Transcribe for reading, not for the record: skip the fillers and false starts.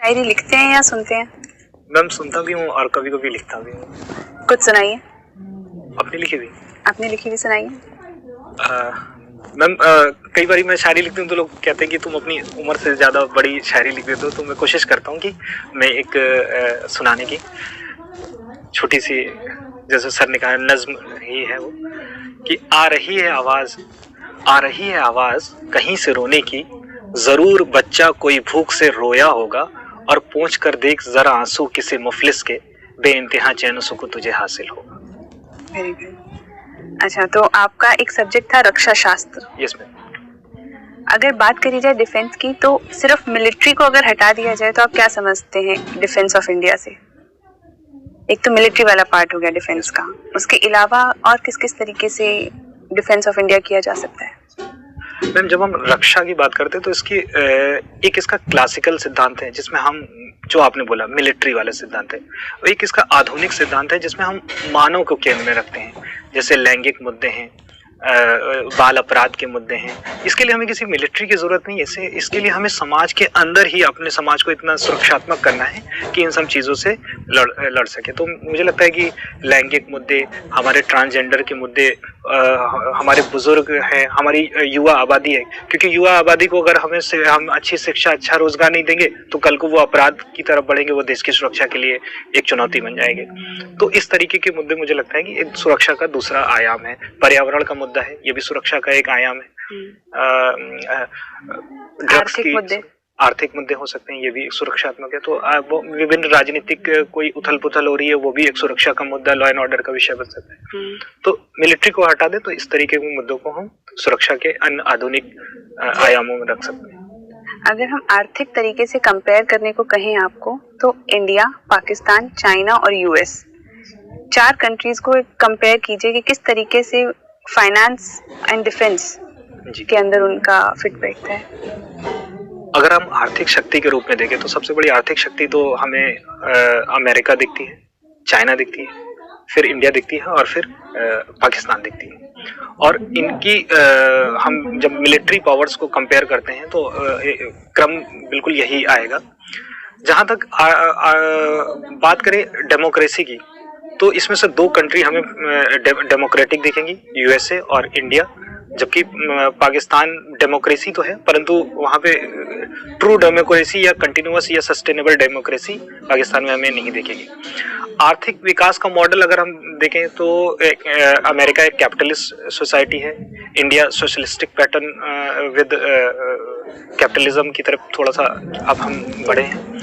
शायरी लिखते हैं या सुनते हैं? मैम सुनता भी हूँ और कभी कभी लिखता भी हूँ। कुछ सुनाइए। अपनी लिखी भी? अपनी लिखी भी सुनाइए। मैम कई बार मैं शायरी लिखती हूँ तो लोग कहते हैं कि तुम अपनी उम्र से ज़्यादा बड़ी शायरी लिख देते हो, तो मैं कोशिश करता हूँ कि मैं एक सुनाने की छोटी सी, जैसे सर ने कहा नज्म ही है वो, कि आ रही है आवाज़ कहीं से रोने की, ज़रूर बच्चा कोई भूख से रोया होगा, और पूछ कर देख जरा आंसू किसी मुफलिस के, बेइंतहा चैन सुकून तुझे हासिल होगा। Very good. अच्छा, तो आपका एक सब्जेक्ट था रक्षा शास्त्र। Yes ma'am. अगर बात करी जाए डिफेंस की, तो सिर्फ मिलिट्री को अगर हटा दिया जाए तो आप क्या समझते हैं डिफेंस ऑफ इंडिया से? एक तो मिलिट्री वाला पार्ट हो गया डिफेंस का, उसके अलावा और किस किस तरीके से डिफेंस ऑफ इंडिया किया जा सकता है? मैम जब हम रक्षा की बात करते हैं तो इसकी एक इसका क्लासिकल सिद्धांत है जिसमें हम, जो आपने बोला मिलिट्री वाला सिद्धांत है, और एक इसका आधुनिक सिद्धांत है जिसमें हम मानव को केंद्र में रखते हैं। जैसे लैंगिक मुद्दे हैं, बाल अपराध के मुद्दे हैं, इसके लिए हमें किसी मिलिट्री की जरूरत नहीं है। इसके लिए हमें समाज के अंदर ही अपने समाज को इतना सुरक्षात्मक करना है कि इन सब चीज़ों से लड़ सके। तो मुझे लगता है कि लैंगिक मुद्दे, हमारे ट्रांसजेंडर के मुद्दे, हमारे बुजुर्ग हैं, हमारी युवा आबादी है, क्योंकि युवा आबादी को अगर हम अच्छी शिक्षा, अच्छा रोजगार नहीं देंगे तो कल को वो अपराध की तरफ बढ़ेंगे, वो देश की सुरक्षा के लिए एक चुनौती बन जाएंगे। तो इस तरीके के मुद्दे मुझे लगता है कि एक सुरक्षा का दूसरा आयाम है। पर्यावरण का मुद्दा है, ये भी सुरक्षा का एक आयाम है। ड्रग्स की आर्थिक मुद्दे हो सकते हैं, ये भी सुरक्षात्मक है। तो वो विभिन्न राजनीतिक कोई उथल पुथल हो रही है, वो भी एक सुरक्षा का मुद्दा, लॉ एंड ऑर्डर का विषय बन सकता है। तो मिलिट्री को हटा दे तो इस तरीके के मुद्दों को हम सुरक्षा के अन्य आधुनिक आयामों में रख सकते हैं। अगर हम आर्थिक तरीके से कंपेयर करने को कहें आपको, तो इंडिया, पाकिस्तान, चाइना और यूएस, 4 कंट्रीज को कंपेयर कीजिए कि किस तरीके से फाइनेंस एंड डिफेंस के अंदर उनका फिट बैठता है। अगर हम आर्थिक शक्ति के रूप में देखें तो सबसे बड़ी आर्थिक शक्ति तो हमें अमेरिका दिखती है, चाइना दिखती है, फिर इंडिया दिखती है और फिर पाकिस्तान दिखती है। और इनकी हम जब मिलिट्री पावर्स को कंपेयर करते हैं तो क्रम बिल्कुल यही आएगा। जहाँ तक बात करें डेमोक्रेसी की, तो इसमें से 2 कंट्री हमें डेमोक्रेटिक दिखेंगी, यूएसए और इंडिया, जबकि पाकिस्तान डेमोक्रेसी तो है परंतु वहाँ पे ट्रू डेमोक्रेसी या कंटिन्यूअस या सस्टेनेबल डेमोक्रेसी पाकिस्तान में हमें नहीं दिखेगी। आर्थिक विकास का मॉडल अगर हम देखें तो अमेरिका एक कैपिटलिस्ट सोसाइटी है, India socialistic pattern with capitalism की तरफ थोड़ा सा अब हम बढ़े हैं।